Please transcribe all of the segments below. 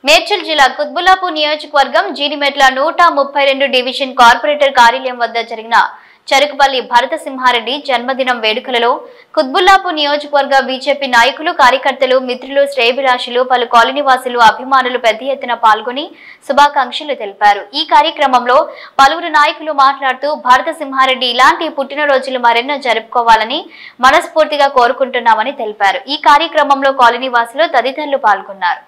మేడ్చల్ జిల్లా కుత్బుల్లాపూర్ నియోజకవర్గం Jeedimetla 132 division corporator కార్యాలయం వద్ద జరిగిన చెరుకుపల్లి భరత సింహారెడ్డి జన్మదినం వేడుకలలో కుత్బుల్లాపూర్ నియోజకవర్గ బీజేపీ నాయకులు, కార్యకర్తలు, మిత్రులు, శ్రేయభిలాషులు, పలు కాలనీవాసులు, అభిమానులు పెద్ద ఎత్తున పాల్గొని శుభాకాంక్షలు తెలిపారు. ఈ కార్యక్రమంలో పలువురు నాయకులు మాట్లాడుతూ భరత సింహారెడ్డి ఇలాంటి పుట్టినరోజులు మరెన్నో జరుపుకోవాలని మనస్ఫూర్తిగా కోరుకుంటున్నామని తెలిపారు. ఈ కార్యక్రమంలో కాలనీవాసులు తదితరులు పాల్గొన్నారు.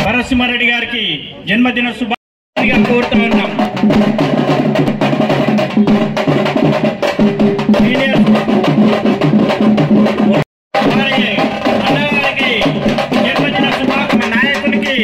భరతసింహారెడ్డి గారికి జన్మదిన శుభాకాంక్షలు కోరుతూ ఉన్నాం. అన్నగారికి జన్మదిన శుభాకాంక్షలు, నాయకునికి